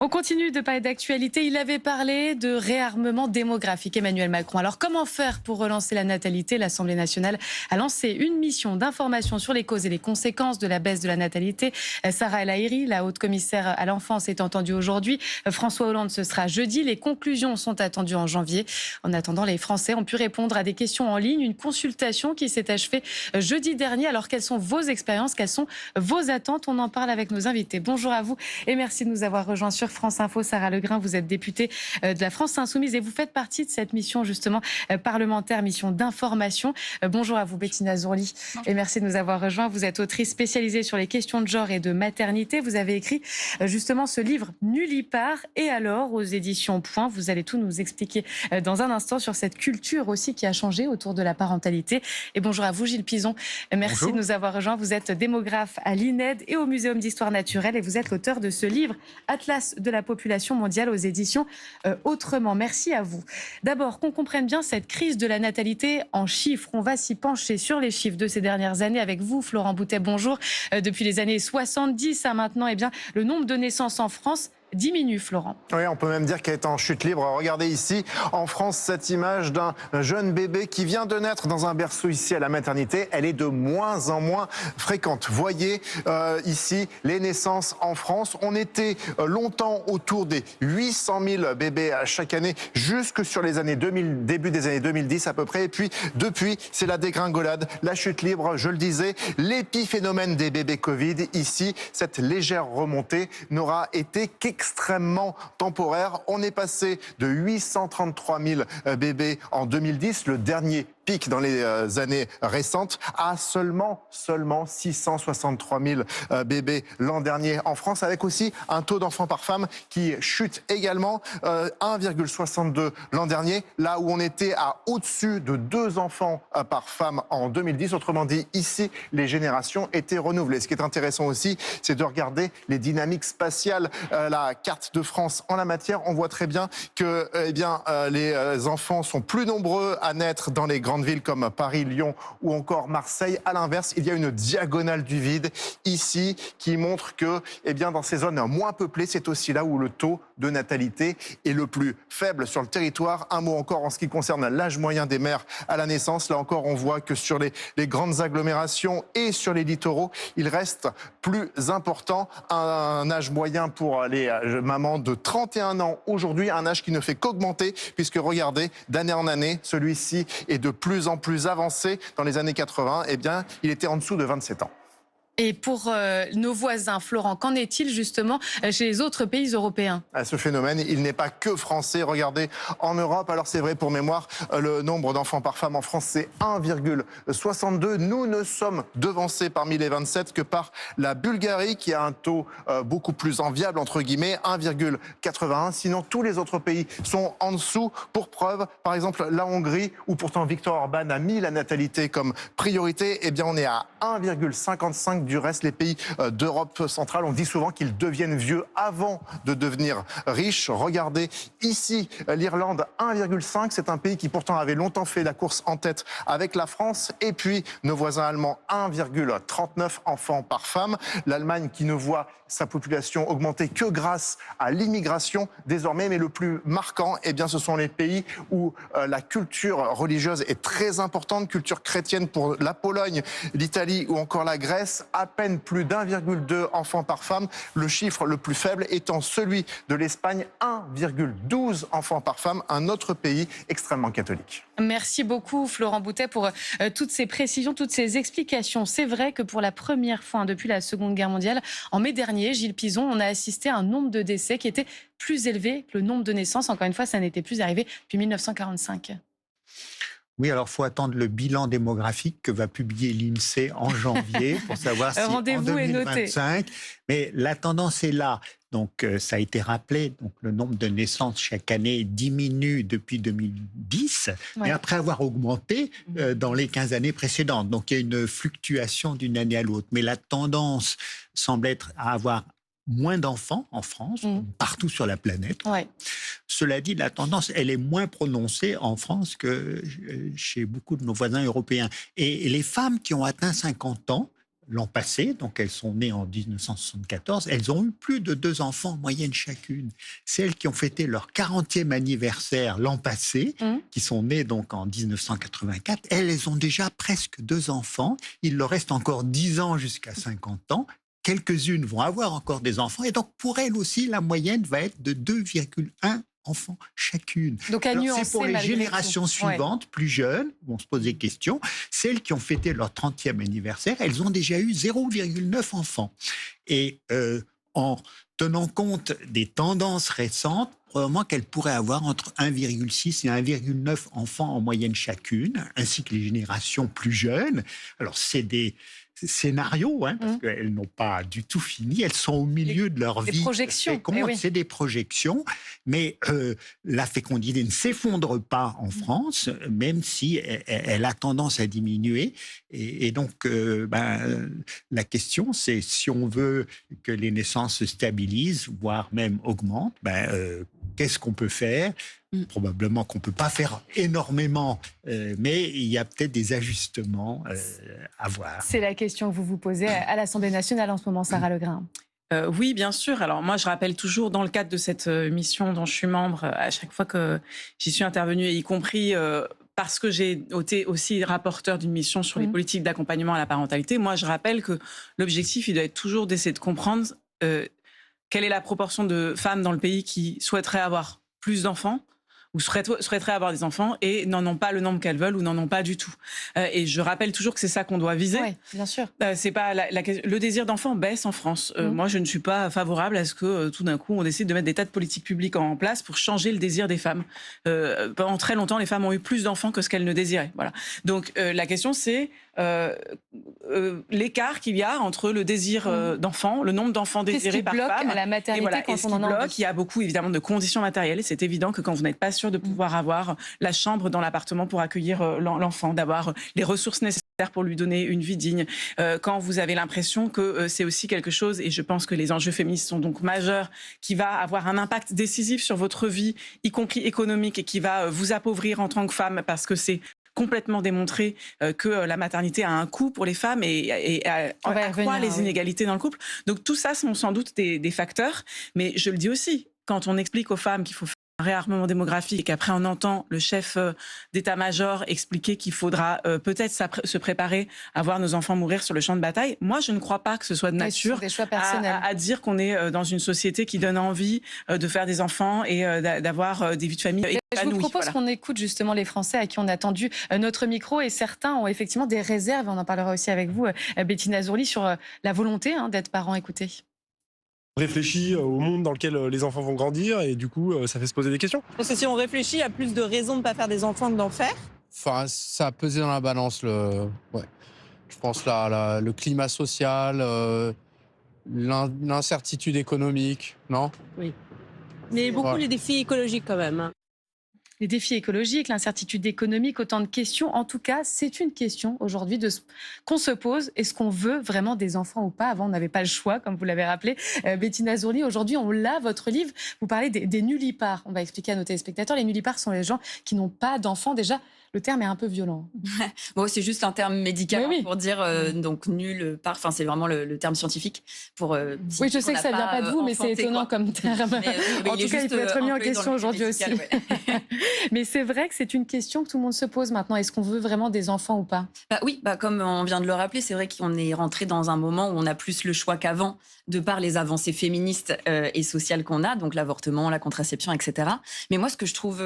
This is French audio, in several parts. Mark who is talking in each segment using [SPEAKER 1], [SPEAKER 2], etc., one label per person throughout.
[SPEAKER 1] On continue de parler d'actualité. Il avait parlé de réarmement démographique, Emmanuel Macron. Alors, comment faire pour relancer la natalité? L'Assemblée nationale a lancé une mission d'information sur les causes et les conséquences de la baisse de la natalité. Sarah El Haïry, la haute commissaire à l'enfance, est entendue aujourd'hui. François Hollande, ce sera jeudi. Les conclusions sont attendues en janvier. En attendant, les Français ont pu répondre à des questions en ligne. Une consultation qui s'est achevée jeudi dernier. Alors, quelles sont vos expériences? Quelles sont vos attentes? On en parle avec nos invités. Bonjour à vous et merci de nous avoir rejoints sur France Info. Sarah Legrain, vous êtes députée de la France Insoumise et vous faites partie de cette mission justement parlementaire, mission d'information. Bonjour à vous Bettina Zourli et merci de nous avoir rejoints. Vous êtes autrice spécialisée sur les questions de genre et de maternité. Vous avez écrit justement ce livre Nullipare et alors aux éditions Point. Vous allez tout nous expliquer dans un instant sur cette culture aussi qui a changé autour de la parentalité. Et bonjour à vous Gilles Pizon. Merci
[SPEAKER 2] Bonjour.
[SPEAKER 1] de nous avoir rejoints. Vous êtes démographe à l'INED et au Muséum d'Histoire naturelle et vous êtes l'auteur de ce livre Atlas de la population mondiale aux éditions Autrement. Merci à vous. D'abord, qu'on comprenne bien cette crise de la natalité en chiffres. On va s'y pencher sur les chiffres de ces dernières années avec vous, Florent Boutet. Bonjour. Depuis les années 70 à maintenant, eh bien, le nombre de naissances en France diminue, Florent.
[SPEAKER 2] Oui, on peut même dire qu'elle est en chute libre. Regardez ici, en France, cette image d'un jeune bébé qui vient de naître dans un berceau ici à la maternité. Elle est de moins en moins fréquente. Voyez ici les naissances en France. On était longtemps autour des 800 000 bébés chaque année, jusque sur les années 2000, début des années 2010 à peu près. Et puis, depuis, c'est la dégringolade, la chute libre, je le disais, l'épiphénomène des bébés Covid. Ici, cette légère remontée n'aura été extrêmement temporaire. On est passé de 833 000 bébés en 2010, le dernier pic dans les années récentes, à seulement 663 000 bébés l'an dernier en France, avec aussi un taux d'enfants par femme qui chute également, 1,62 l'an dernier, là où on était à au-dessus de 2 enfants par femme en 2010. Autrement dit, ici, les générations étaient renouvelées. Ce qui est intéressant aussi, c'est de regarder les dynamiques spatiales. La carte de France en la matière, on voit très bien que les enfants sont plus nombreux à naître dans les grandes villes comme Paris, Lyon ou encore Marseille. À l'inverse, il y a une diagonale du vide ici qui montre que dans ces zones moins peuplées, c'est aussi là où le taux de natalité est le plus faible sur le territoire. Un mot encore en ce qui concerne l'âge moyen des mères à la naissance. Là encore, on voit que sur les grandes agglomérations et sur les littoraux, il reste plus important. Un âge moyen pour les mamans de 31 ans aujourd'hui, un âge qui ne fait qu'augmenter puisque regardez, d'année en année, celui-ci est de plus en plus avancé. Dans les années 80, il était en dessous de 27 ans.
[SPEAKER 1] Et pour nos voisins, Florent, qu'en est-il justement chez les autres pays européens?
[SPEAKER 2] Ce phénomène, il n'est pas que français. Regardez, en Europe, alors c'est vrai pour mémoire, le nombre d'enfants par femme en France, c'est 1,62. Nous ne sommes devancés parmi les 27 que par la Bulgarie, qui a un taux beaucoup plus enviable, entre guillemets, 1,81. Sinon, tous les autres pays sont en dessous. Pour preuve, par exemple, la Hongrie, où pourtant Viktor Orban a mis la natalité comme priorité, on est à 1,55. Du reste, les pays d'Europe centrale, on dit souvent qu'ils deviennent vieux avant de devenir riches. Regardez ici, l'Irlande, 1,5. C'est un pays qui pourtant avait longtemps fait la course en tête avec la France. Et puis, nos voisins allemands, 1,39 enfants par femme. L'Allemagne qui ne voit sa population augmenter que grâce à l'immigration désormais. Mais le plus marquant, ce sont les pays où la culture religieuse est très importante. Culture chrétienne pour la Pologne, l'Italie ou encore la Grèce. À peine plus d'1,2 enfants par femme. Le chiffre le plus faible étant celui de l'Espagne, 1,12 enfants par femme, un autre pays extrêmement catholique.
[SPEAKER 1] Merci beaucoup Florent Boutet pour toutes ces précisions, toutes ces explications. C'est vrai que pour la première fois depuis la Seconde Guerre mondiale, en mai dernier, Gilles Pizon, on a assisté à un nombre de décès qui était plus élevé que le nombre de naissances. Encore une fois, ça n'était plus arrivé depuis 1945.
[SPEAKER 3] Oui, alors il faut attendre le bilan démographique que va publier l'INSEE en janvier pour savoir si en 2025. Mais la tendance est là. Donc, ça a été rappelé, donc, le nombre de naissances chaque année diminue depuis 2010, mais après avoir augmenté dans les 15 années précédentes. Donc, il y a une fluctuation d'une année à l'autre. Mais la tendance semble être à avoir moins d'enfants en France, partout sur la planète. Cela dit, la tendance, elle est moins prononcée en France que chez beaucoup de nos voisins européens. Et les femmes qui ont atteint 50 ans, l'an passé, donc elles sont nées en 1974, elles ont eu plus de 2 enfants en moyenne chacune. Celles qui ont fêté leur 40e anniversaire l'an passé, qui sont nées donc en 1984, elles ont déjà presque 2 enfants. Il leur reste encore 10 ans jusqu'à 50 ans. Quelques-unes vont avoir encore des enfants, et donc pour elles aussi, la moyenne va être de 2,1 enfants chacune.
[SPEAKER 1] Donc à nuancer,
[SPEAKER 3] c'est pour les générations suivantes, plus jeunes, vont se poser des questions. Celles qui ont fêté leur 30e anniversaire, elles ont déjà eu 0,9 enfants. Et en tenant compte des tendances récentes, probablement qu'elles pourraient avoir entre 1,6 et 1,9 enfants en moyenne chacune, ainsi que les générations plus jeunes. Alors c'est des scénarios, parce qu'elles n'ont pas du tout fini, elles sont au milieu de leur vie.
[SPEAKER 1] Des projections.
[SPEAKER 3] C'est des projections, mais la fécondité ne s'effondre pas en France, même si elle a tendance à diminuer. Et donc, la question, c'est si on veut que les naissances se stabilisent, voire même augmentent, qu'est-ce qu'on peut faire ? Probablement qu'on ne peut pas faire énormément, mais il y a peut-être des ajustements à voir.
[SPEAKER 1] C'est la question que vous vous posez à l'Assemblée nationale en ce moment, Sarah Legrain.
[SPEAKER 4] Oui, bien sûr. Alors moi, je rappelle toujours, dans le cadre de cette mission dont je suis membre, à chaque fois que j'y suis intervenue, y compris parce que j'ai été aussi rapporteur d'une mission sur les politiques d'accompagnement à la parentalité, moi, je rappelle que l'objectif, il doit être toujours d'essayer de comprendre quelle est la proportion de femmes dans le pays qui souhaiteraient avoir plus d'enfants, ou souhaiteraient avoir des enfants et n'en ont pas le nombre qu'elles veulent ou n'en ont pas du tout. Et je rappelle toujours que c'est ça qu'on doit viser.
[SPEAKER 1] Oui, bien sûr.
[SPEAKER 4] C'est pas le désir d'enfant baisse en France. Moi, je ne suis pas favorable à ce que tout d'un coup, on décide de mettre des tas de politiques publiques en place pour changer le désir des femmes. Pendant très longtemps, les femmes ont eu plus d'enfants que ce qu'elles ne désiraient. Voilà. Donc, la question, c'est l'écart qu'il y a entre le désir d'enfant, le nombre d'enfants désirés par femme,
[SPEAKER 1] à la maternité quand on en a envie.
[SPEAKER 4] Il y a beaucoup évidemment de conditions matérielles et c'est évident que quand vous n'êtes pas sûr de pouvoir avoir la chambre dans l'appartement pour accueillir l'enfant, d'avoir les ressources nécessaires pour lui donner une vie digne, quand vous avez l'impression que c'est aussi quelque chose, et je pense que les enjeux féministes sont donc majeurs, qui va avoir un impact décisif sur votre vie, y compris économique, et qui va vous appauvrir en tant que femme parce que c'est complètement démontré que la maternité a un coût pour les femmes et accroît les inégalités dans le couple. Donc tout ça sont sans doute des facteurs, mais je le dis aussi, quand on explique aux femmes qu'il faut faire un réarmement démographique et qu'après on entend le chef d'état-major expliquer qu'il faudra peut-être se préparer à voir nos enfants mourir sur le champ de bataille, moi je ne crois pas que ce soit de nature à dire qu'on est dans une société qui donne envie de faire des enfants et d'avoir des vies de famille épanouies.
[SPEAKER 1] Je vous propose qu'on écoute justement les Français à qui on a tendu notre micro, et certains ont effectivement des réserves, on en parlera aussi avec vous, Bettina Zourli, sur la volonté d'être parent. Écoutez.
[SPEAKER 5] On réfléchit au monde dans lequel les enfants vont grandir et du coup, ça fait se poser des questions.
[SPEAKER 6] Parce que si on réfléchit, il y a plus de raisons de ne pas faire des enfants que d'en faire.
[SPEAKER 7] Enfin, ça a pesé dans la balance, je pense le climat social, l'incertitude économique, non ?
[SPEAKER 6] Oui. Mais beaucoup les défis écologiques quand même.
[SPEAKER 1] Les défis écologiques, l'incertitude économique, autant de questions. En tout cas, c'est une question aujourd'hui qu'on se pose. Est-ce qu'on veut vraiment des enfants ou pas ? Avant, on n'avait pas le choix, comme vous l'avez rappelé. Bettina Zourli, aujourd'hui, on l'a, votre livre. Vous parlez des nullipares. On va expliquer à nos téléspectateurs. Les nullipares sont les gens qui n'ont pas d'enfants. Déjà, le terme est un peu violent.
[SPEAKER 8] Bon, c'est juste un terme médical pour dire donc nul part. Enfin, c'est vraiment le terme scientifique pour.
[SPEAKER 1] Oui, je sais que ça vient pas de vous, mais c'est étonnant comme terme. En tout cas, il peut être mis en question aujourd'hui aussi. Ouais. Mais c'est vrai que c'est une question que tout le monde se pose maintenant. Est-ce qu'on veut vraiment des enfants ou pas ?
[SPEAKER 8] Oui, comme on vient de le rappeler, c'est vrai qu'on est rentré dans un moment où on a plus le choix qu'avant, de par les avancées féministes et sociales qu'on a, donc l'avortement, la contraception, etc. Mais moi, ce que je trouve,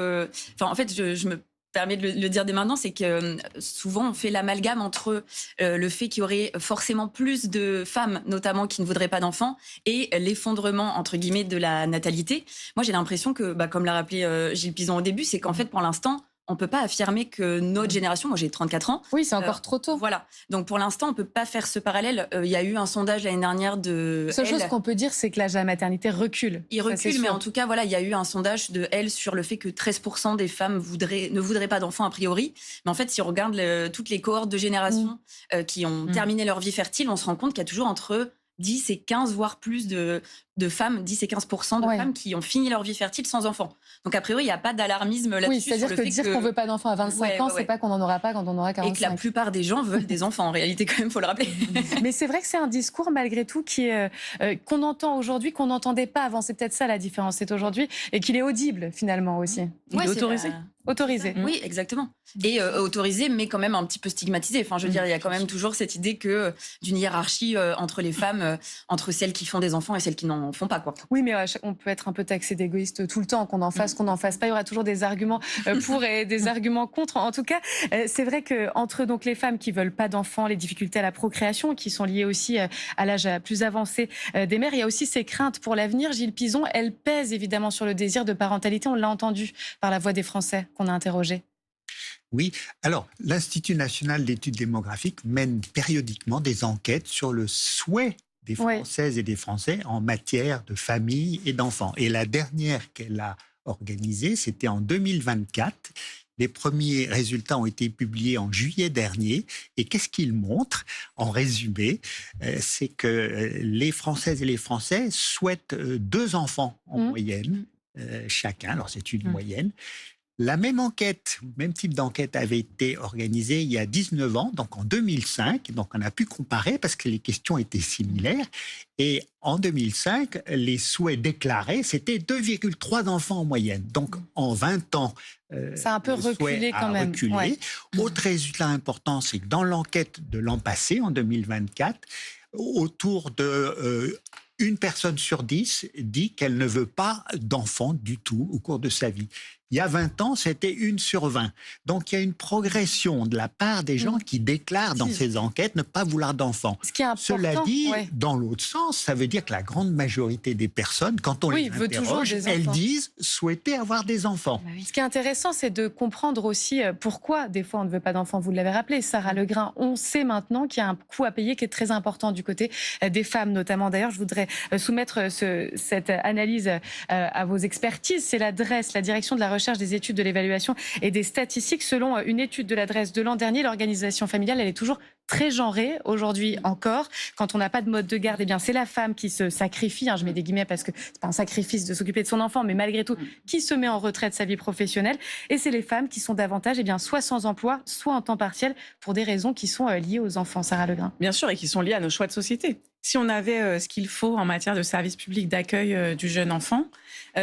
[SPEAKER 8] en fait, je me permet de le dire dès maintenant, c'est que souvent on fait l'amalgame entre le fait qu'il y aurait forcément plus de femmes, notamment qui ne voudraient pas d'enfants, et l'effondrement entre guillemets de la natalité. Moi, j'ai l'impression que, comme l'a rappelé Gilles Pizon au début, c'est qu'en fait, pour l'instant, on ne peut pas affirmer que notre génération, moi j'ai 34 ans.
[SPEAKER 1] Oui, c'est encore trop tôt.
[SPEAKER 8] Voilà. Donc pour l'instant, on ne peut pas faire ce parallèle. Il y a eu un sondage l'année dernière de.
[SPEAKER 1] La seule chose qu'on peut dire, c'est que l'âge de la maternité recule.
[SPEAKER 8] Il recule, mais en tout cas, il y a eu un sondage de Elle sur le fait que 13% des femmes ne voudraient pas d'enfants a priori. Mais en fait, si on regarde toutes les cohortes de générations qui ont terminé leur vie fertile, on se rend compte qu'il y a toujours entre 10 et 15, voire plus de de femmes, 10 et 15% de femmes qui ont fini leur vie fertile sans enfants. Donc a priori, il n'y a pas d'alarmisme là-dessus.
[SPEAKER 1] Oui, c'est-à-dire que dire qu'on ne veut pas d'enfants à 25 ans, c'est pas qu'on n'en aura pas quand on aura 45.
[SPEAKER 8] Et que la plupart des gens veulent des enfants, en réalité, quand même, il faut le rappeler.
[SPEAKER 1] Mais c'est vrai que c'est un discours, malgré tout, qu'on entend aujourd'hui, qu'on n'entendait pas avant. C'est peut-être ça la différence, c'est aujourd'hui, et qu'il est audible, finalement, aussi.
[SPEAKER 8] Il est autorisé.
[SPEAKER 1] Autorisé.
[SPEAKER 8] Oui, exactement. Et autorisé, mais quand même un petit peu stigmatisé. Enfin, je veux dire, il y a quand même toujours cette idée d'une hiérarchie entre les femmes, entre celles qui font des enfants et celles qui n'en font pas, quoi.
[SPEAKER 1] Oui, mais on peut être un peu taxé d'égoïste tout le temps, qu'on en fasse, qu'on n'en fasse pas. Il y aura toujours des arguments pour et des arguments contre. En tout cas, c'est vrai qu'entre donc les femmes qui veulent pas d'enfants, les difficultés à la procréation, qui sont liées aussi à l'âge plus avancé des mères, il y a aussi ces craintes pour l'avenir. Gilles Pizon, elles pèsent évidemment sur le désir de parentalité. On l'a entendu par la voix des Français qu'on a interrogés.
[SPEAKER 3] Oui, alors l'Institut national d'études démographiques mène périodiquement des enquêtes sur le souhait des Françaises et des Français en matière de famille et d'enfants. Et la dernière qu'elle a organisée, c'était en 2024. Les premiers résultats ont été publiés en juillet dernier. Et qu'est-ce qu'ils montrent, en résumé? C'est que les Françaises et les Français souhaitent 2 enfants en moyenne, chacun. Alors c'est une moyenne. La même enquête, même type d'enquête avait été organisée il y a 19 ans, donc en 2005. Donc on a pu comparer parce que les questions étaient similaires. Et en 2005, les souhaits déclarés, c'était 2,3 enfants en moyenne. Donc en 20 ans,
[SPEAKER 1] ça a un peu reculé quand même.
[SPEAKER 3] Ouais. Autre résultat important, c'est que dans l'enquête de l'an passé, en 2024, autour de... une personne sur 10 dit qu'elle ne veut pas d'enfant du tout au cours de sa vie. Il y a 20 ans, c'était 1 sur 20. Donc, il y a une progression de la part des gens qui déclarent dans ces enquêtes ne pas vouloir d'enfants. Cela dit, dans l'autre sens, ça veut dire que la grande majorité des personnes, quand on les interroge, elles disent souhaiter avoir des enfants.
[SPEAKER 1] Ce qui est intéressant, c'est de comprendre aussi pourquoi, des fois, on ne veut pas d'enfants. Vous l'avez rappelé, Sarah Legrain. On sait maintenant qu'il y a un coût à payer qui est très important du côté des femmes, notamment. D'ailleurs, je voudrais soumettre cette analyse à vos expertises. C'est la DREES, la Direction de la recherche, des études, de l'évaluation et des statistiques. Selon une étude de la DREES de l'an dernier, l'organisation familiale, elle est toujours très genrée aujourd'hui encore. Quand on n'a pas de mode de garde, eh bien c'est la femme qui se sacrifie, je mets des guillemets parce que c'est pas un sacrifice de s'occuper de son enfant, mais malgré tout, qui se met en retrait de sa vie professionnelle. Et c'est les femmes qui sont davantage, soit sans emploi, soit en temps partiel, pour des raisons qui sont liées aux enfants. Sarah Legrain.
[SPEAKER 4] Bien sûr, et qui sont liées à nos choix de société. Si on avait ce qu'il faut en matière de services publics d'accueil du jeune enfant,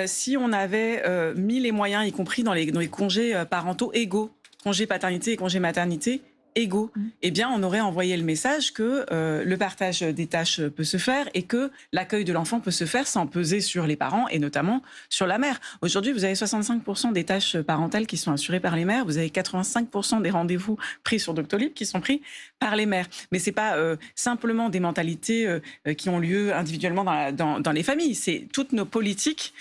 [SPEAKER 4] si on avait mis les moyens, y compris dans les congés parentaux égaux, congé paternité et congé maternité, égaux, eh bien, on aurait envoyé le message que le partage des tâches peut se faire et que l'accueil de l'enfant peut se faire sans peser sur les parents et notamment sur la mère. Aujourd'hui, vous avez 65% des tâches parentales qui sont assurées par les mères. Vous avez 85% des rendez-vous pris sur Doctolib qui sont pris par les mères. Mais c'est pas simplement des mentalités qui ont lieu individuellement dans les familles. C'est toutes nos politiques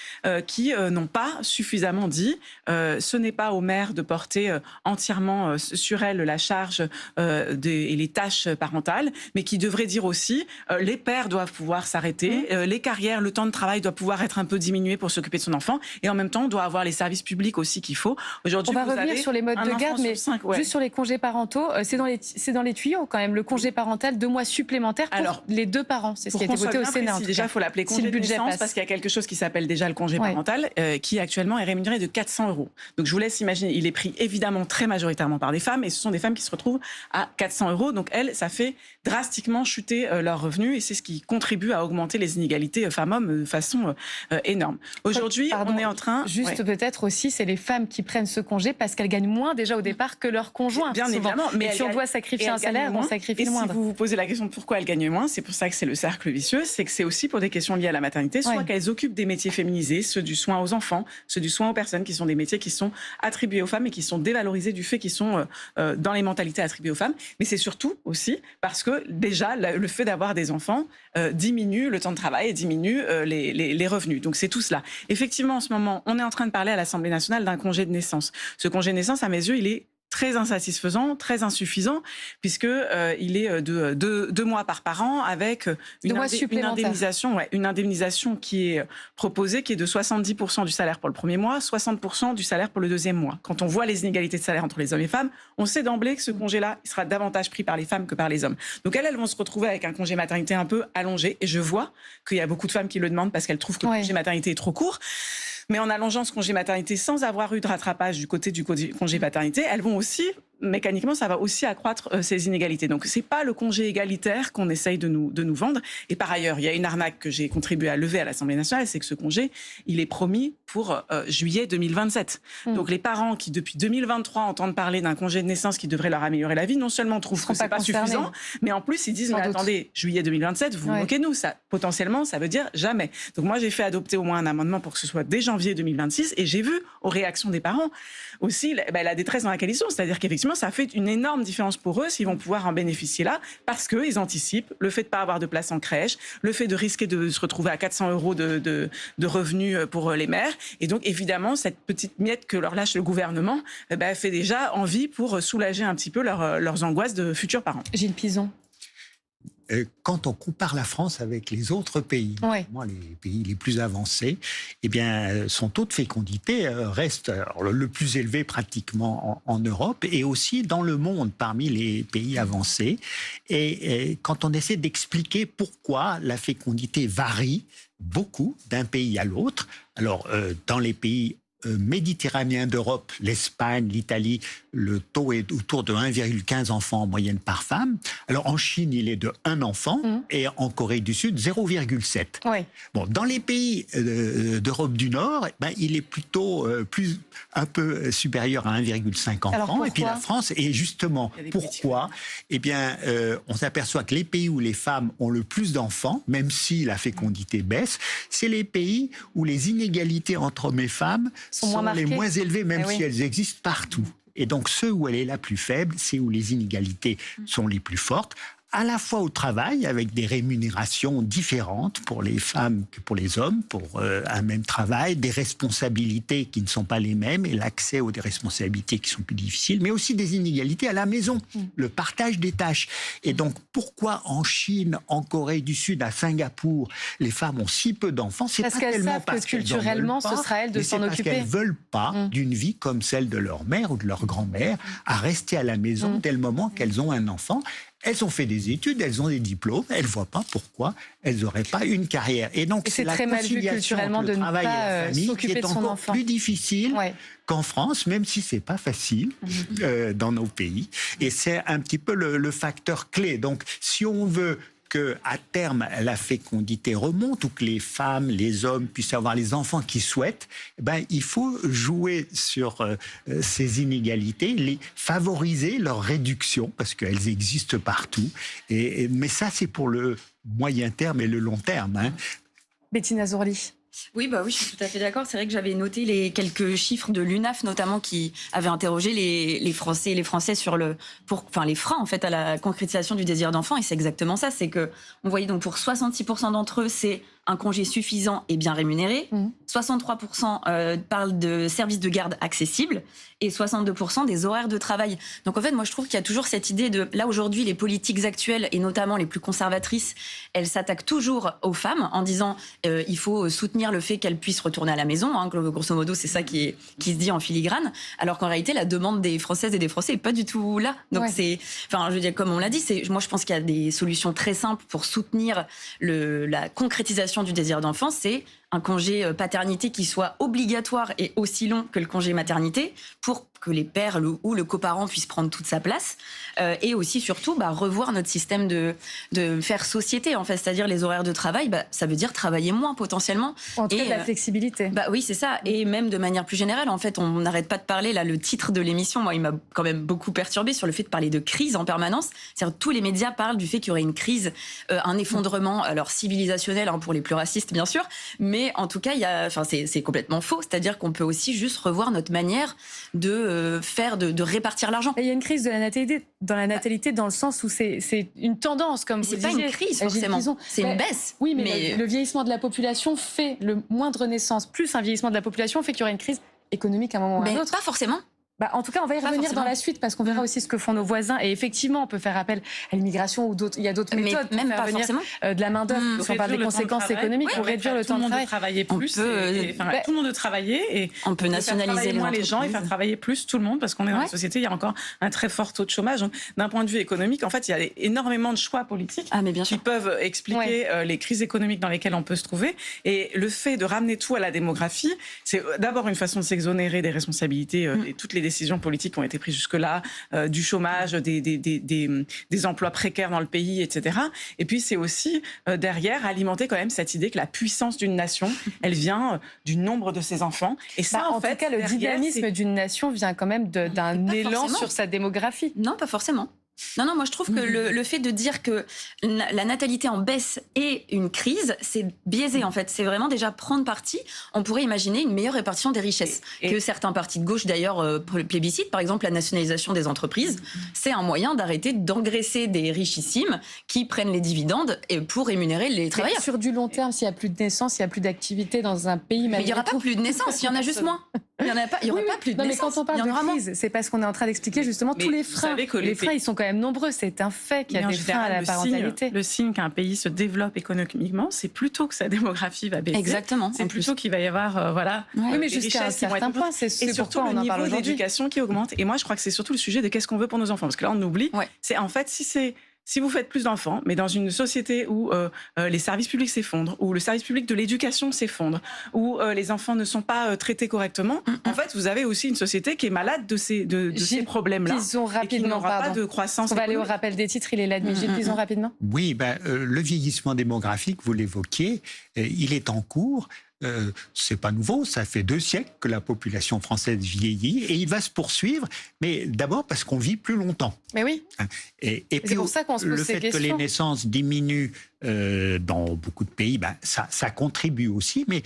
[SPEAKER 4] qui n'ont pas suffisamment dit. Ce n'est pas aux mères de porter entièrement sur elles la charge et les tâches parentales, mais qui devrait dire aussi les pères doivent pouvoir s'arrêter, les carrières, le temps de travail doit pouvoir être un peu diminué pour s'occuper de son enfant, et en même temps on doit avoir les services publics aussi qu'il faut. Aujourd'hui,
[SPEAKER 1] on va revenir sur les modes de garde, mais juste sur les congés parentaux, c'est dans les tuyaux quand même, le congé parental, 2 mois supplémentaires pour les 2 parents, c'est ce qui a été voté au Sénat.
[SPEAKER 4] Déjà, il faut l'appeler congé de naissance parce qu'il y a quelque chose qui s'appelle déjà le congé parental, qui actuellement est rémunéré de 400 €. Donc je vous laisse imaginer, il est pris évidemment très majoritairement par des femmes, et ce sont des femmes qui se retrouvent à 400 €. Donc elles, ça fait drastiquement chuter leurs revenus, et c'est ce qui contribue à augmenter les inégalités femmes-hommes de façon énorme. Aujourd'hui, on est en train...
[SPEAKER 1] Juste peut-être aussi, c'est les femmes qui prennent ce congé parce qu'elles gagnent moins déjà au départ que leur conjoint.
[SPEAKER 4] Bien
[SPEAKER 1] souvent.
[SPEAKER 4] Évidemment. Mais
[SPEAKER 1] et si on doit sacrifier un salaire, on sacrifie le moindre.
[SPEAKER 4] Si vous vous posez la question de pourquoi elles gagnent moins, c'est pour ça que c'est le cercle vicieux, c'est que c'est aussi pour des questions liées à la maternité, soit qu'elles occupent des métiers féminisés, ceux du soin aux enfants, ceux du soin aux personnes, qui sont des métiers qui sont attribués aux femmes et qui sont dévalorisés du fait qu'ils sont dans les mentalités attribuées aux femmes. Mais c'est surtout aussi parce que déjà, le fait d'avoir des enfants diminue le temps de travail et diminue les revenus. Donc c'est tout cela. Effectivement, en ce moment, on est en train de parler à l'Assemblée nationale d'un congé de naissance. Ce congé de naissance, à mes yeux, il est très insatisfaisant, très insuffisant, puisque il est de 2 mois par parent avec une indemnisation qui est proposée, qui est de 70% du salaire pour le premier mois, 60% du salaire pour le deuxième mois. Quand on voit les inégalités de salaire entre les hommes et femmes, on sait d'emblée que ce congé-là, il sera davantage pris par les femmes que par les hommes. Donc elles vont se retrouver avec un congé maternité un peu allongé, et je vois qu'il y a beaucoup de femmes qui le demandent parce qu'elles trouvent que le congé maternité est trop court. Mais en allongeant ce congé maternité sans avoir eu de rattrapage du côté du congé paternité, elles vont aussi, mécaniquement, ça va aussi accroître ces inégalités. Donc, c'est pas le congé égalitaire qu'on essaye de nous vendre. Et par ailleurs, il y a une arnaque que j'ai contribué à lever à l'Assemblée nationale, c'est que ce congé, il est promis pour juillet 2027. Donc, les parents qui, depuis 2023, entendent parler d'un congé de naissance qui devrait leur améliorer la vie, non seulement trouvent que c'est pas suffisant, mais en plus, ils disent, mais attendez, juillet 2027, vous moquez-nous, ça, potentiellement, ça veut dire jamais. Donc, moi, j'ai fait adopter au moins un amendement pour que ce soit dès janvier 2026, et j'ai vu aux réactions des parents aussi la détresse dans laquelle ils sont, c'est-à-dire qu'effectivement ça fait une énorme différence pour eux s'ils vont pouvoir en bénéficier là, parce qu'ils anticipent le fait de ne pas avoir de place en crèche, le fait de risquer de se retrouver à 400 € de revenus pour les mères, et donc évidemment cette petite miette que leur lâche le gouvernement fait déjà envie pour soulager un petit peu leurs angoisses de futurs parents.
[SPEAKER 1] Gilles Pizon.
[SPEAKER 3] Quand on compare la France avec les autres pays, notamment les pays les plus avancés, eh bien, son taux de fécondité reste le plus élevé pratiquement en Europe et aussi dans le monde parmi les pays avancés. Et quand on essaie d'expliquer pourquoi la fécondité varie beaucoup d'un pays à l'autre, alors dans les pays méditerranéens d'Europe, l'Espagne, l'Italie, le taux est autour de 1,15 enfants en moyenne par femme. Alors en Chine, il est de 1 enfant et en Corée du Sud, 0,7. Bon, dans les pays d'Europe du Nord, il est plutôt un peu supérieur à 1,5 enfants. Et puis la France, et justement, pourquoi ? Eh bien, on s'aperçoit que les pays où les femmes ont le plus d'enfants, même si la fécondité baisse, c'est les pays où les inégalités entre hommes et femmes sont les moins élevées, même si elles existent partout. Et donc, ceux où elle est la plus faible, c'est où les inégalités sont les plus fortes, à la fois au travail, avec des rémunérations différentes pour les femmes que pour les hommes, pour un même travail, des responsabilités qui ne sont pas les mêmes et l'accès aux des responsabilités qui sont plus difficiles, mais aussi des inégalités à la maison, le partage des tâches. Et donc, pourquoi en Chine, en Corée du Sud, à Singapour, les femmes ont si peu d'enfants ? C'est
[SPEAKER 1] parce qu'elles savent que culturellement, ce sera elles de s'en occuper.
[SPEAKER 3] Parce qu'elles ne veulent pas d'une vie comme celle de leur mère ou de leur grand-mère, à rester à la maison dès le moment qu'elles ont un enfant. Elles ont fait des études, elles ont des diplômes, elles ne voient pas pourquoi elles n'auraient pas une carrière. Et donc, c'est la conciliation entre le travail et la famille qui est encore plus difficile qu'en France, même si ce n'est pas facile dans nos pays. Et c'est un petit peu le facteur clé. Donc, si on veut qu'à terme, la fécondité remonte ou que les femmes, les hommes puissent avoir les enfants qu'ils souhaitent, il faut jouer sur ces inégalités, favoriser leur réduction, parce qu'elles existent partout. Mais ça, c'est pour le moyen terme et le long terme.
[SPEAKER 1] Bettina Zourli.
[SPEAKER 8] Oui, je suis tout à fait d'accord. C'est vrai que j'avais noté les quelques chiffres de l'UNAF, notamment, qui avaient interrogé les Français et les Français sur les freins, en fait, à la concrétisation du désir d'enfant. Et c'est exactement ça. C'est que, on voyait donc pour 66% d'entre eux, c'est un congé suffisant et bien rémunéré. 63% parlent de services de garde accessibles et 62% des horaires de travail. Donc en fait, moi je trouve qu'il y a toujours cette idée de... Là aujourd'hui, les politiques actuelles, et notamment les plus conservatrices, elles s'attaquent toujours aux femmes en disant il faut soutenir le fait qu'elles puissent retourner à la maison. Grosso modo, c'est ça qui se dit en filigrane. Alors qu'en réalité, la demande des Françaises et des Français n'est pas du tout là. Donc c'est... Enfin, je veux dire, comme on l'a dit, moi je pense qu'il y a des solutions très simples pour soutenir la concrétisation du désir d'enfant, c'est un congé paternité qui soit obligatoire et aussi long que le congé maternité pour que les pères ou le coparent puissent prendre toute sa place et aussi surtout revoir notre système de faire société en fait, c'est-à-dire les horaires de travail, ça veut dire travailler moins potentiellement.
[SPEAKER 1] En tout cas, de la flexibilité.
[SPEAKER 8] Oui, c'est ça. Et même de manière plus générale, en fait, on n'arrête pas de parler, là, le titre de l'émission, moi, il m'a quand même beaucoup perturbée sur le fait de parler de crise en permanence. C'est-à-dire tous les médias parlent du fait qu'il y aurait une crise, un effondrement, alors civilisationnel pour les plus racistes, bien sûr, mais en tout cas, c'est complètement faux. C'est-à-dire qu'on peut aussi juste revoir notre manière de répartir l'argent.
[SPEAKER 1] Il y a une crise de la natalité dans le sens où c'est une tendance, comme vous disiez.
[SPEAKER 8] C'est pas une crise, forcément. C'est une baisse.
[SPEAKER 1] Oui, mais le vieillissement de la population fait, le moindre naissance, plus un vieillissement de la population, fait qu'il y aura une crise économique à un moment ou à un autre.
[SPEAKER 8] Pas forcément.
[SPEAKER 1] En tout cas, on va y revenir dans la suite parce qu'on verra aussi ce que font nos voisins. Et effectivement, on peut faire appel à l'immigration ou d'autres. Il y a d'autres méthodes pour faire venir de la main-d'œuvre. On parle des conséquences économiques pour réduire le temps de travail.
[SPEAKER 4] Travailler plus. Tout le monde de travailler et
[SPEAKER 8] on peut nationaliser
[SPEAKER 4] moins les gens et faire travailler plus tout le monde parce qu'on est dans une société, il y a encore un très fort taux de chômage. Donc, d'un point de vue économique, en fait, il y a énormément de choix politiques qui peuvent expliquer les crises économiques dans lesquelles on peut se trouver. Et le fait de ramener tout à la démographie, c'est d'abord une façon de s'exonérer des responsabilités et toutes les décisions politiques qui ont été prises jusque-là, du chômage, des emplois précaires dans le pays, etc. Et puis c'est aussi derrière alimenter quand même cette idée que la puissance d'une nation, elle vient du nombre de ses enfants. Et ça,
[SPEAKER 1] en fait, tout cas, le dynamisme d'une nation vient quand même d'un élan sur sa démographie.
[SPEAKER 8] Non, pas forcément. Non, moi je trouve que le fait de dire que la natalité en baisse est une crise, c'est biaisé en fait. C'est vraiment déjà prendre parti. On pourrait imaginer une meilleure répartition des richesses. Que certains partis de gauche d'ailleurs plébiscitent. Par exemple, la nationalisation des entreprises, c'est un moyen d'arrêter d'engraisser des richissimes qui prennent les dividendes pour rémunérer les travailleurs.
[SPEAKER 1] Sur du long terme, s'il n'y a plus de naissance, s'il n'y a plus d'activité dans un pays...
[SPEAKER 8] Mais il n'y aura pas plus de naissance, il y en a juste moins. Il n'y aura pas plus de naissance.
[SPEAKER 1] Mais quand on parle de crise, c'est parce qu'on est en train d'expliquer justement tous les freins. Les freins, ils sont quand même nombreux. C'est un fait qu'il y a des freins à la parentalité.
[SPEAKER 4] Le signe qu'un pays se développe économiquement, c'est plutôt que sa démographie va baisser.
[SPEAKER 8] Exactement.
[SPEAKER 4] C'est plutôt qu'il va y avoir
[SPEAKER 1] oui, mais jusqu'à un certain point, c'est
[SPEAKER 4] surtout le niveau d'éducation qui augmente. Et moi, je crois que c'est surtout le sujet de qu'est-ce qu'on veut pour nos enfants. Parce que là, on oublie. C'est en fait, si vous faites plus d'enfants, mais dans une société où les services publics s'effondrent, où le service public de l'éducation s'effondre, où les enfants ne sont pas traités correctement, en fait, vous avez aussi une société qui est malade de ces problèmes-là.
[SPEAKER 1] Disons rapidement,
[SPEAKER 4] pas de croissance.
[SPEAKER 1] On va aller au rappel des titres, il est là de Gilles. Disons rapidement.
[SPEAKER 3] Oui, le vieillissement démographique, vous l'évoquiez, il est en cours. C'est pas nouveau, ça fait 2 siècles que la population française vieillit et il va se poursuivre, mais d'abord parce qu'on vit plus longtemps.
[SPEAKER 1] Mais oui.
[SPEAKER 3] Et puis
[SPEAKER 1] c'est pour ça qu'on se pose
[SPEAKER 3] le
[SPEAKER 1] ces
[SPEAKER 3] fait
[SPEAKER 1] questions.
[SPEAKER 3] que les naissances diminuent dans beaucoup de pays, ça contribue aussi, mais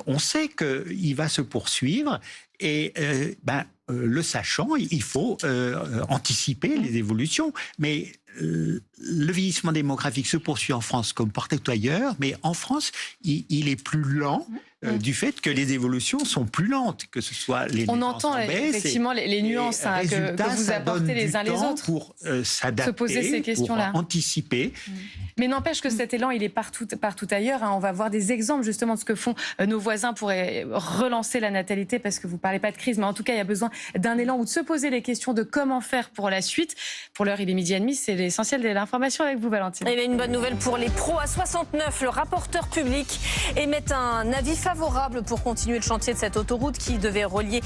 [SPEAKER 3] on sait qu'il va se poursuivre et le sachant, il faut anticiper les évolutions. Mais le vieillissement démographique se poursuit en France comme partout ailleurs, mais en France, il est plus lent du fait que les évolutions sont plus lentes, que ce soit les
[SPEAKER 1] on
[SPEAKER 3] naissances
[SPEAKER 1] entend
[SPEAKER 3] en baisse
[SPEAKER 1] effectivement les nuances que vous apportez les uns les autres
[SPEAKER 3] pour s'adapter,
[SPEAKER 1] se poser ces questions-là,
[SPEAKER 3] pour anticiper.
[SPEAKER 1] Mais n'empêche que cet élan, il est partout ailleurs. On va voir des exemples justement de ce que font nos voisins pour relancer la natalité, parce que vous parlez pas de crise, mais en tout cas, il y a besoin d'un élan ou de se poser les questions de comment faire pour la suite. Pour l'heure, il est 12h30, c'est l'essentiel de l'information avec vous, Valentine.
[SPEAKER 9] Il y a une bonne nouvelle pour les pros. À 69, le rapporteur public émet un avis favorable pour continuer le chantier de cette autoroute qui devait relier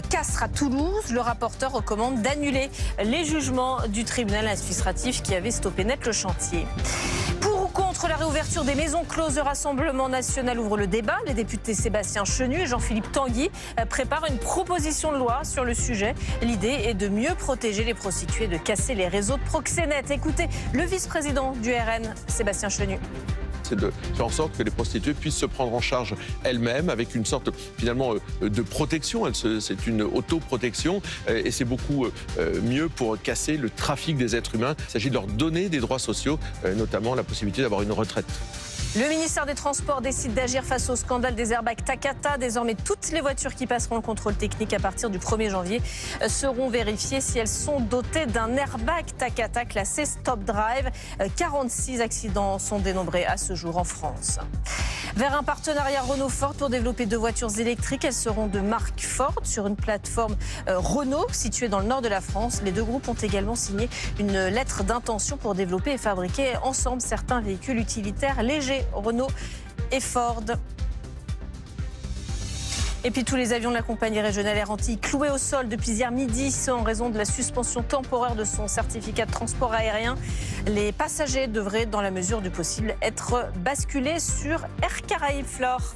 [SPEAKER 9] Castres à Toulouse. Le rapporteur recommande d'annuler les jugements du tribunal administratif qui avait stoppé net le chantier. Pour ou contre la réouverture des maisons closes, le Rassemblement national ouvre le débat. Les députés Sébastien Chenu et Jean-Philippe Tanguy préparent une proposition de loi sur le sujet. L'idée est de mieux protéger les prostituées, de casser les réseaux de proxénètes. Écoutez le vice-président du RN, Sébastien Chenu.
[SPEAKER 10] C'est de faire en sorte que les prostituées puissent se prendre en charge elles-mêmes avec une sorte finalement de protection. C'est une autoprotection et c'est beaucoup mieux pour casser le trafic des êtres humains. Il s'agit de leur donner des droits sociaux, notamment la possibilité d'avoir une retraite.
[SPEAKER 9] Le ministère des Transports décide d'agir face au scandale des airbags Takata. Désormais, toutes les voitures qui passeront le contrôle technique à partir du 1er janvier seront vérifiées si elles sont dotées d'un airbag Takata classé Stop Drive. 46 accidents sont dénombrés à ce jour en France. Vers un partenariat Renault-Ford pour développer 2 voitures électriques. Elles seront de marque Ford sur une plateforme Renault située dans le nord de la France. Les 2 groupes ont également signé une lettre d'intention pour développer et fabriquer ensemble certains véhicules utilitaires légers. Renault et Ford. Et puis tous les avions de la compagnie régionale Air Antilles cloués au sol depuis hier midi en raison de la suspension temporaire de son certificat de transport aérien. Les passagers devraient, dans la mesure du possible, être basculés sur Air Caraïbes. Flore.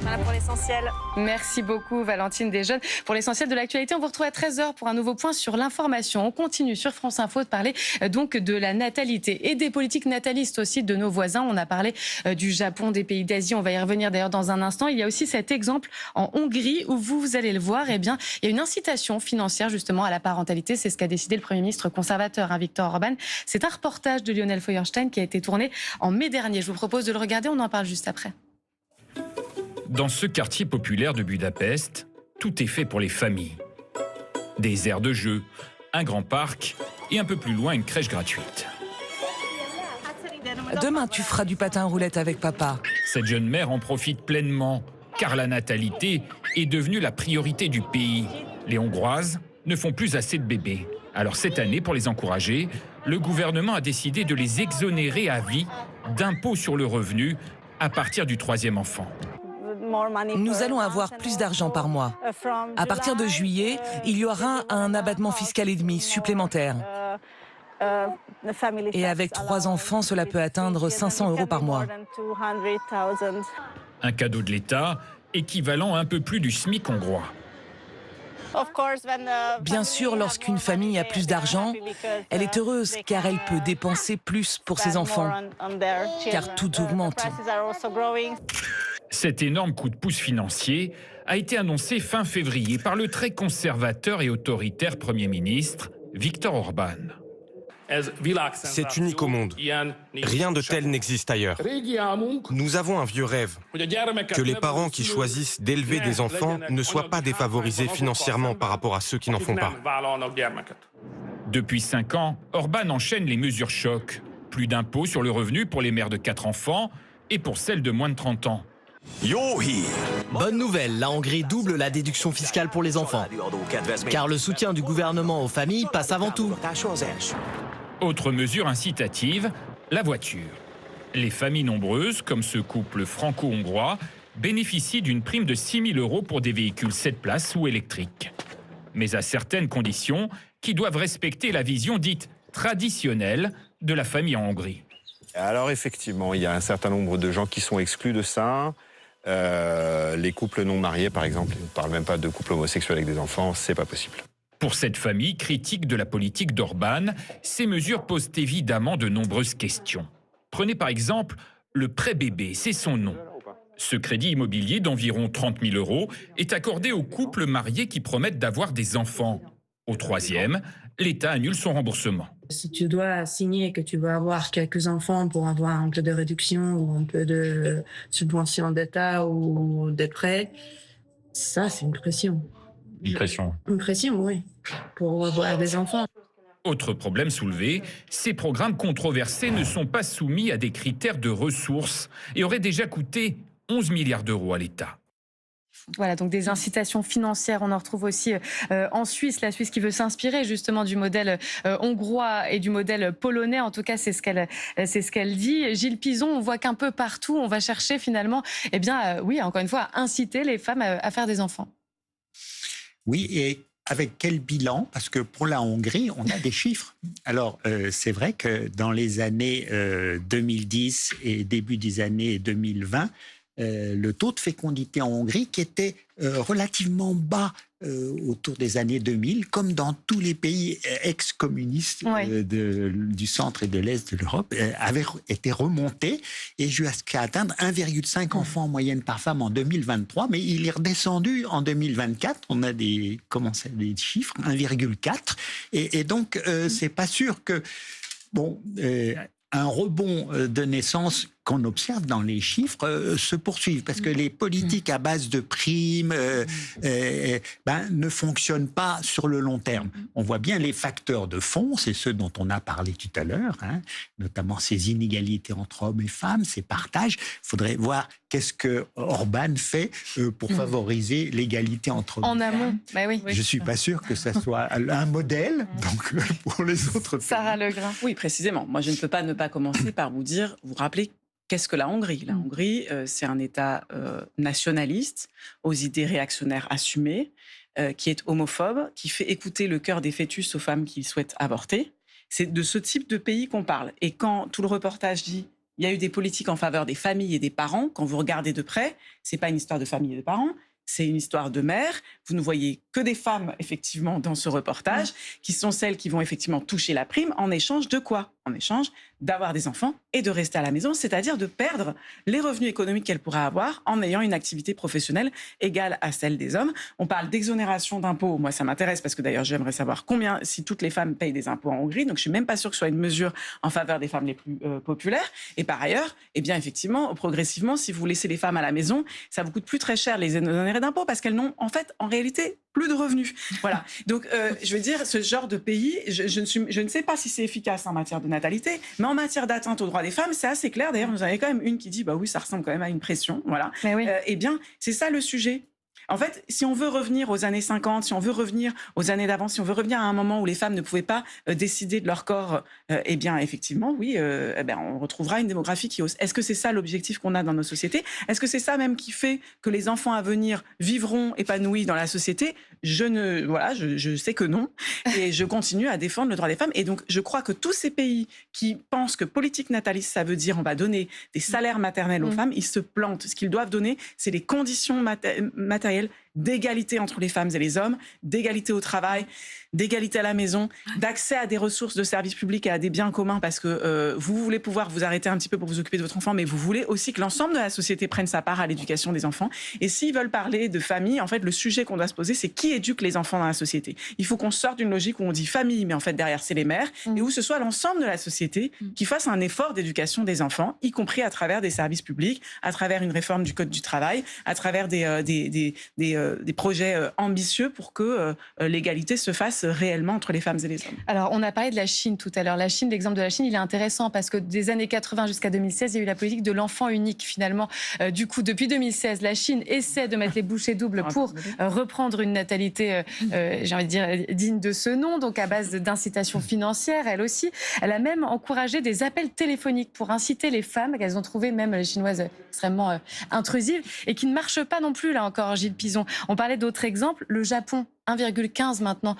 [SPEAKER 9] Voilà pour l'essentiel.
[SPEAKER 1] Merci beaucoup Valentine Desjeunes. Pour l'essentiel de l'actualité, on vous retrouve à 13h pour un nouveau point sur l'information. On continue sur France Info de parler donc de la natalité et des politiques natalistes aussi de nos voisins. On a parlé du Japon, des pays d'Asie. On va y revenir d'ailleurs dans un instant. Il y a aussi cet exemple en Hongrie où vous allez le voir. Eh bien, il y a une incitation financière justement à la parentalité. C'est ce qu'a décidé le Premier ministre conservateur, Viktor Orban. C'est un reportage de Lionel Feuerstein qui a été tourné en mai dernier. Je vous propose de le regarder. On en parle juste après.
[SPEAKER 11] Dans ce quartier populaire de Budapest, tout est fait pour les familles. Des aires de jeu, un grand parc et un peu plus loin une crèche gratuite.
[SPEAKER 12] Demain, tu feras du patin à roulettes avec papa.
[SPEAKER 11] Cette jeune mère en profite pleinement, car la natalité est devenue la priorité du pays. Les Hongroises ne font plus assez de bébés. Alors cette année, pour les encourager, le gouvernement a décidé de les exonérer à vie d'impôt sur le revenu à partir du 3e enfant.
[SPEAKER 12] Nous allons avoir plus d'argent par mois. À partir de juillet, il y aura un abattement fiscal et demi supplémentaire. Et avec 3 enfants, cela peut atteindre 500 € par mois.
[SPEAKER 11] Un cadeau de l'État équivalent à un peu plus du SMIC hongrois.
[SPEAKER 12] Bien sûr, lorsqu'une famille a plus d'argent, elle est heureuse car elle peut dépenser plus pour ses enfants, car tout augmente.
[SPEAKER 11] Cet énorme coup de pouce financier a été annoncé fin février par le très conservateur et autoritaire Premier ministre Viktor Orban.
[SPEAKER 13] C'est unique au monde. Rien de tel n'existe ailleurs. Nous avons un vieux rêve, que les parents qui choisissent d'élever des enfants ne soient pas défavorisés financièrement par rapport à ceux qui n'en font pas.
[SPEAKER 11] Depuis 5 ans, Orban enchaîne les mesures chocs. Plus d'impôts sur le revenu pour les mères de 4 enfants et pour celles de moins de 30 ans.
[SPEAKER 14] Bonne nouvelle, la Hongrie double la déduction fiscale pour les enfants. Car le soutien du gouvernement aux familles passe avant tout.
[SPEAKER 11] Autre mesure incitative, la voiture. Les familles nombreuses, comme ce couple franco-hongrois, bénéficient d'une prime de 6 000 € pour des véhicules 7 places ou électriques. Mais à certaines conditions qui doivent respecter la vision dite traditionnelle de la famille en Hongrie.
[SPEAKER 15] Alors effectivement, il y a un certain nombre de gens qui sont exclus de ça. Les couples non mariés, par exemple, on ne parle même pas de couples homosexuels avec des enfants, c'est pas possible.
[SPEAKER 11] Pour cette famille critique de la politique d'Orban, ces mesures posent évidemment de nombreuses questions. Prenez par exemple le prêt bébé, c'est son nom. Ce crédit immobilier d'environ 30 000 € est accordé aux couples mariés qui promettent d'avoir des enfants. Au 3e, l'État annule son remboursement.
[SPEAKER 16] Si tu dois signer que tu vas avoir quelques enfants pour avoir un peu de réduction ou un peu de subvention d'État ou de prêts, ça c'est une pression.
[SPEAKER 11] Une pression.
[SPEAKER 16] Une pression, oui, pour avoir des enfants.
[SPEAKER 11] Autre problème soulevé, ces programmes controversés ne sont pas soumis à des critères de ressources et auraient déjà coûté 11 milliards € à l'État.
[SPEAKER 1] Voilà, donc des incitations financières. On en retrouve aussi en Suisse, la Suisse qui veut s'inspirer justement du modèle hongrois et du modèle polonais. En tout cas, c'est ce qu'elle dit. Gilles Pizon, on voit qu'un peu partout, on va chercher finalement, eh bien, oui, encore une fois, à inciter les femmes à faire des enfants.
[SPEAKER 3] Oui, et avec quel bilan? Parce que pour la Hongrie, on a des chiffres. Alors, c'est vrai que dans les années 2010 et début des années 2020, le taux de fécondité en Hongrie qui était relativement bas autour des années 2000, comme dans tous les pays ex-communistes du centre et de l'est de l'Europe, avait été remonté et jusqu'à atteindre 1,5 enfants en moyenne par femme en 2023, mais il est redescendu en 2024. On a des chiffres, 1,4. Et donc, c'est pas sûr que... Bon, un rebond de naissance qu'on observe dans les chiffres se poursuivent parce que les politiques à base de primes ne fonctionnent pas sur le long terme. On voit bien les facteurs de fond, c'est ceux dont on a parlé tout à l'heure, notamment ces inégalités entre hommes et femmes, ces partages. Il faudrait voir qu'est-ce que Orban fait pour favoriser l'égalité entre hommes et femmes.
[SPEAKER 1] En amont, bah oui.
[SPEAKER 3] Je ne suis pas sûr que ça soit un modèle donc, pour les autres pays.
[SPEAKER 1] Sarah Legrin.
[SPEAKER 4] Oui, précisément. Moi, je ne peux pas ne pas commencer par vous rappeler qu'est-ce que la Hongrie. La Hongrie, c'est un État nationaliste, aux idées réactionnaires assumées, qui est homophobe, qui fait écouter le cœur des fœtus aux femmes qui souhaitent avorter. C'est de ce type de pays qu'on parle. Et quand tout le reportage dit il y a eu des politiques en faveur des familles et des parents, quand vous regardez de près, c'est pas une histoire de famille et de parents, c'est une histoire de mère. Vous ne voyez que des femmes, effectivement, dans ce reportage, qui sont celles qui vont effectivement toucher la prime en échange de quoi? En échange d'avoir des enfants et de rester à la maison, c'est-à-dire de perdre les revenus économiques qu'elles pourraient avoir en ayant une activité professionnelle égale à celle des hommes. On parle d'exonération d'impôts. Moi, ça m'intéresse parce que d'ailleurs, j'aimerais savoir si toutes les femmes payent des impôts en Hongrie. Donc, je suis même pas sûre que ce soit une mesure en faveur des femmes les plus populaires. Et par ailleurs, eh bien, effectivement, progressivement, si vous laissez les femmes à la maison, ça vous coûte plus très cher les exonérer d'impôts parce qu'elles n'ont, en fait, en réalité, plus de revenus. Voilà. Donc, je veux dire, ce genre de pays, je ne sais pas si c'est efficace en matière de natalité, mais en matière d'atteinte aux droits des femmes, c'est assez clair. D'ailleurs, vous en avez quand même une qui dit, bah oui, ça ressemble quand même à une pression. Voilà.
[SPEAKER 1] Oui.
[SPEAKER 4] Eh bien, c'est ça le sujet. En fait, si on veut revenir aux années 50, si on veut revenir aux années d'avant, si on veut revenir à un moment où les femmes ne pouvaient pas décider de leur corps, eh bien, effectivement, oui, on retrouvera une démographie qui hausse. Est-ce que c'est ça l'objectif qu'on a dans nos sociétés? Est-ce que c'est ça même qui fait que les enfants à venir vivront épanouis dans la société? Je sais que non. Et je continue à défendre le droit des femmes. Et donc, je crois que tous ces pays qui pensent que politique nataliste, ça veut dire on va donner des salaires maternels aux femmes, ils se plantent. Ce qu'ils doivent donner, c'est les conditions matérielles d'égalité entre les femmes et les hommes, d'égalité au travail, d'égalité à la maison, d'accès à des ressources de services publics et à des biens communs, parce que vous voulez pouvoir vous arrêter un petit peu pour vous occuper de votre enfant, mais vous voulez aussi que l'ensemble de la société prenne sa part à l'éducation des enfants. Et s'ils veulent parler de famille, en fait, le sujet qu'on doit se poser, c'est qui éduque les enfants dans la société. Il faut qu'on sorte d'une logique où on dit famille, mais en fait, derrière, c'est les mères, et où ce soit l'ensemble de la société qui fasse un effort d'éducation des enfants, y compris à travers des services publics, à travers une réforme du Code du travail, à travers des projets ambitieux pour que l'égalité se fasse réellement entre les femmes et les hommes.
[SPEAKER 1] Alors, on a parlé de la Chine tout à l'heure. La Chine, l'exemple de la Chine, il est intéressant parce que des années 80 jusqu'à 2016, il y a eu la politique de l'enfant unique, finalement. Du coup, depuis 2016, la Chine essaie de mettre les bouchées doubles pour reprendre une natalité, j'ai envie de dire, digne de ce nom, donc à base d'incitations financières, elle aussi. Elle a même encouragé des appels téléphoniques pour inciter les femmes, qu'elles ont trouvé, même les Chinoises, extrêmement intrusives, et qui ne marchent pas non plus, là encore, Gilles Pizon. On parlait d'autres exemples. Le Japon, 1,15 maintenant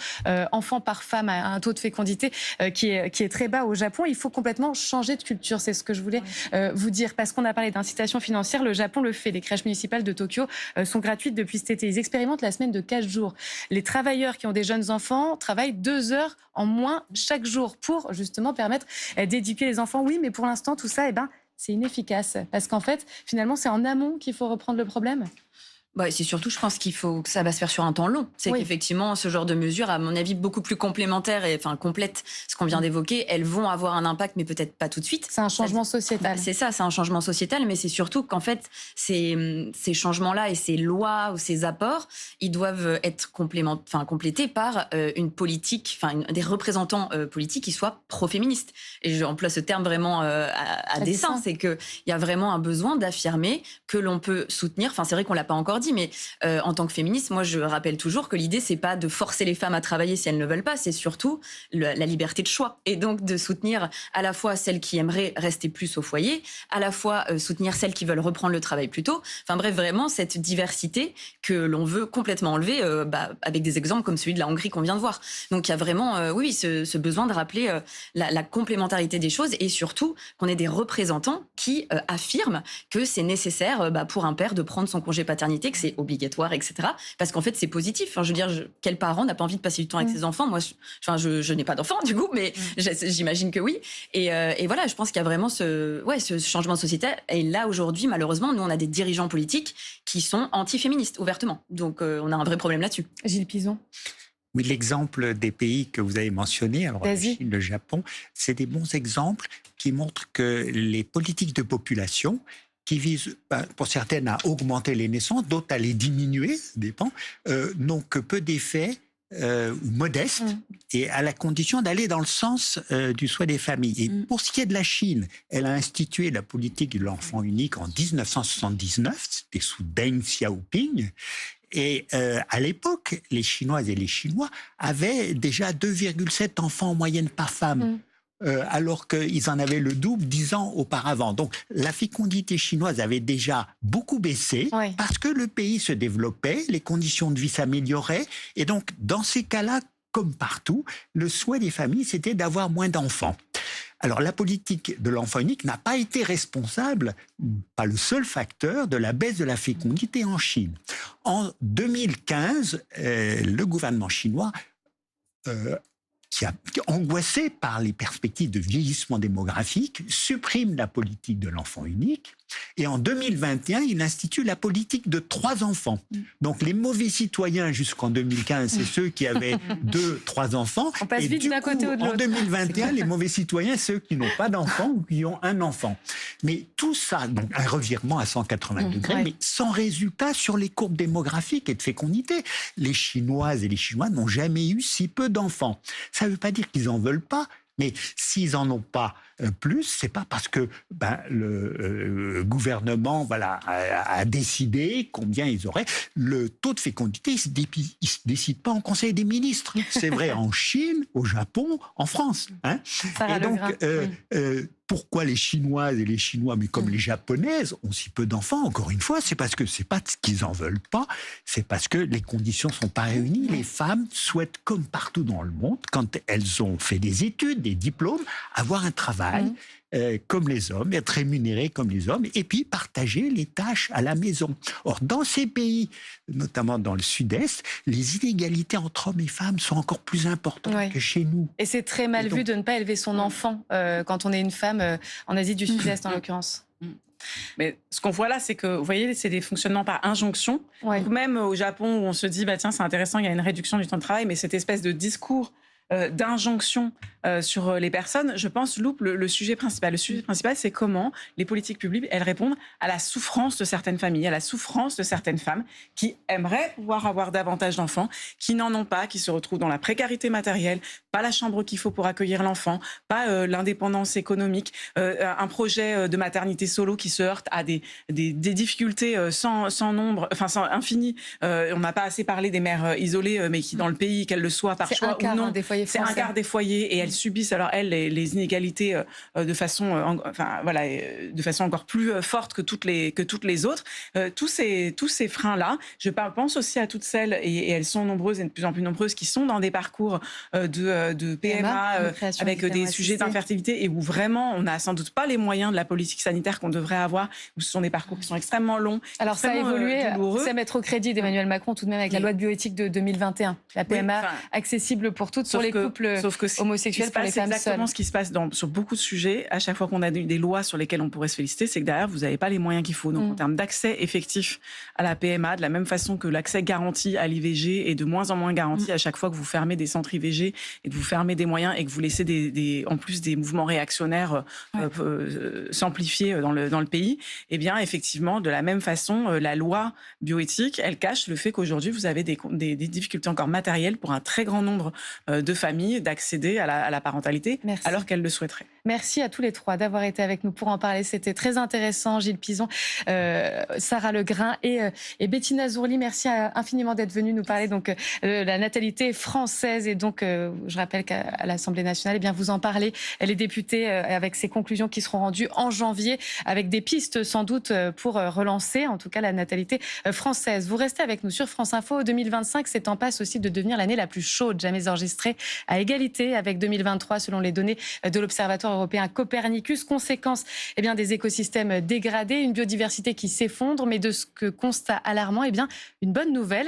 [SPEAKER 1] enfants par femme à un taux de fécondité qui est très bas au Japon. Il faut complètement changer de culture, c'est ce que je voulais vous dire. Parce qu'on a parlé d'incitation financière, le Japon le fait. Les crèches municipales de Tokyo sont gratuites depuis cet été. Ils expérimentent la semaine de 4 jours. Les travailleurs qui ont des jeunes enfants travaillent 2 heures en moins chaque jour pour justement permettre d'éduquer les enfants. Oui, mais pour l'instant, tout ça, c'est inefficace. Parce qu'en fait, finalement, c'est en amont qu'il faut reprendre le problème.
[SPEAKER 8] C'est surtout, je pense qu'il faut que ça va se faire sur un temps long. C'est qu'effectivement, ce genre de mesures, à mon avis, beaucoup plus complémentaires et complètes, ce qu'on vient d'évoquer, elles vont avoir un impact, mais peut-être pas tout de suite.
[SPEAKER 1] C'est un changement sociétal.
[SPEAKER 8] C'est ça, c'est un changement sociétal, mais c'est surtout qu'en fait, ces changements-là et ces lois ou ces apports, ils doivent être complétés par une politique, des représentants politiques qui soient pro-féministes. Et j'emploie ce terme vraiment à dessein, c'est qu'il y a vraiment un besoin d'affirmer que l'on peut soutenir, c'est vrai qu'on l'a pas encore dit, mais en tant que féministe, moi je rappelle toujours que l'idée c'est pas de forcer les femmes à travailler si elles ne veulent pas, c'est surtout la liberté de choix, et donc de soutenir à la fois celles qui aimeraient rester plus au foyer, à la fois soutenir celles qui veulent reprendre le travail plus tôt. Bref, vraiment cette diversité que l'on veut complètement enlever avec des exemples comme celui de la Hongrie qu'on vient de voir. Donc il y a vraiment ce besoin de rappeler la complémentarité des choses, et surtout qu'on ait des représentants qui affirment que c'est nécessaire pour un père de prendre son congé paternité, que c'est obligatoire, etc. Parce qu'en fait, c'est positif. Je veux dire, quel parent n'a pas envie de passer du temps avec ses enfants? Moi, je n'ai pas d'enfants, du coup, mais j'imagine que oui. Et voilà, je pense qu'il y a vraiment ce changement sociétal. Et là, aujourd'hui, malheureusement, nous, on a des dirigeants politiques qui sont anti-féministes, ouvertement. Donc, on a un vrai problème là-dessus.
[SPEAKER 1] Gilles Pizon.
[SPEAKER 3] Oui, l'exemple des pays que vous avez mentionnés, alors la Chine, le Japon, c'est des bons exemples qui montrent que les politiques de population qui visent, pour certaines, à augmenter les naissances, d'autres à les diminuer, ça dépend, n'ont que peu d'effets ou modestes, et à la condition d'aller dans le sens du souhait des familles. Et pour ce qui est de la Chine, elle a institué la politique de l'enfant unique en 1979, c'était sous Deng Xiaoping. Et à l'époque, les Chinoises et les Chinois avaient déjà 2,7 enfants en moyenne par femme. Alors qu'ils en avaient le double 10 ans auparavant. Donc la fécondité chinoise avait déjà beaucoup baissé parce que le pays se développait, les conditions de vie s'amélioraient, et donc dans ces cas-là, comme partout, le souhait des familles, c'était d'avoir moins d'enfants. Alors la politique de l'enfant unique n'a pas été responsable, pas le seul facteur, de la baisse de la fécondité en Chine. En 2015, le gouvernement chinois qui est angoissé par les perspectives de vieillissement démographique, supprime la politique de l'enfant unique Et en 2021, il institue la politique de 3 enfants. Donc les mauvais citoyens jusqu'en 2015, c'est ceux qui avaient 2, 3 enfants.
[SPEAKER 1] On passe vite d'un côté ou de l'autre.
[SPEAKER 3] En 2021, les mauvais citoyens, ceux qui n'ont pas d'enfants ou qui ont un enfant. Mais tout ça, donc un revirement à 180 degrés, mais sans résultat sur les courbes démographiques et de fécondité. Les Chinoises et les Chinois n'ont jamais eu si peu d'enfants. Ça ne veut pas dire qu'ils n'en veulent pas. Mais s'ils en ont pas plus, c'est pas parce que le gouvernement a décidé combien ils auraient. Le taux de fécondité, il se décide pas en Conseil des ministres. C'est vrai en Chine, au Japon, en France. Hein. Et donc, pourquoi les Chinoises et les Chinois, mais comme les Japonaises, ont si peu d'enfants? Encore une fois, c'est parce que c'est pas qu'ils en veulent pas, c'est parce que les conditions sont pas réunies. Les femmes souhaitent, comme partout dans le monde, quand elles ont fait des études, des diplômes, avoir un travail comme les hommes, être rémunérées comme les hommes, et puis partager les tâches à la maison. Or, dans ces pays, notamment dans le sud-est, les inégalités entre hommes et femmes sont encore plus importantes que chez nous.
[SPEAKER 1] Et c'est très mal vu de ne pas élever son enfant quand on est une femme en Asie du Sud-Est, en l'occurrence.
[SPEAKER 4] Mais ce qu'on voit là, c'est que, vous voyez, c'est des fonctionnements par injonction. Ou même au Japon, où on se dit, bah, tiens, c'est intéressant, il y a une réduction du temps de travail, mais cette espèce de discours d'injonction sur les personnes, je pense, loupe le sujet principal. Le sujet principal, c'est comment les politiques publiques, elles répondent à la souffrance de certaines familles, à la souffrance de certaines femmes qui aimeraient pouvoir avoir davantage d'enfants, qui n'en ont pas, qui se retrouvent dans la précarité matérielle, pas la chambre qu'il faut pour accueillir l'enfant, pas l'indépendance économique, un projet de maternité solo qui se heurte à des difficultés sans nombre, enfin sans infini. On n'a pas assez parlé des mères isolées, mais qui dans le pays, qu'elles le soient par choix ou non, c'est un quart des foyers, et elles subissent alors elles les inégalités de façon encore plus forte que toutes les autres. Tous ces freins là, je pense aussi à toutes celles, et elles sont nombreuses et de plus en plus nombreuses, qui sont dans des parcours de PMA avec des sujets d'infertilité, et où vraiment on n'a sans doute pas les moyens de la politique sanitaire qu'on devrait avoir, où ce sont des parcours qui sont extrêmement longs.
[SPEAKER 1] Alors ça a évolué, c'est à mettre au crédit d'Emmanuel Macron tout de même avec la loi de bioéthique de 2021, la PMA accessible pour toutes, pour les couples homosexuels, pour les femmes seules.
[SPEAKER 4] C'est exactement ce qui se passe sur beaucoup de sujets. À chaque fois qu'on a des lois sur lesquelles on pourrait se féliciter, c'est que derrière, vous n'avez pas les moyens qu'il faut. Donc, en termes d'accès effectif à la PMA, de la même façon que l'accès garanti à l'IVG est de moins en moins garanti à chaque fois que vous fermez des centres IVG et que vous fermez des moyens et que vous laissez en plus des mouvements réactionnaires s'amplifier dans le pays, eh bien, effectivement, de la même façon, la loi bioéthique, elle cache le fait qu'aujourd'hui, vous avez des difficultés encore matérielles pour un très grand nombre de familles d'accéder à la parentalité.
[SPEAKER 1] Merci.
[SPEAKER 4] Alors qu'elles le souhaiteraient.
[SPEAKER 1] Merci à tous les trois d'avoir été avec nous pour en parler. C'était très intéressant. Gilles Pizon, Sarah Legrain et Bettina Zourli, merci infiniment d'être venus nous parler donc de la natalité française. Et donc, je rappelle qu'à l'Assemblée nationale, eh bien, vous en parlez. Elle est députée avec ses conclusions qui seront rendues en janvier, avec des pistes sans doute pour relancer, en tout cas, la natalité française. Vous restez avec nous sur France Info. 2025, c'est en passe aussi de devenir l'année la plus chaude jamais enregistrée, à égalité avec 2023 selon les données de l'Observatoire européen Copernicus. Conséquence des écosystèmes dégradés, une biodiversité qui s'effondre, mais de ce constat alarmant, une bonne nouvelle.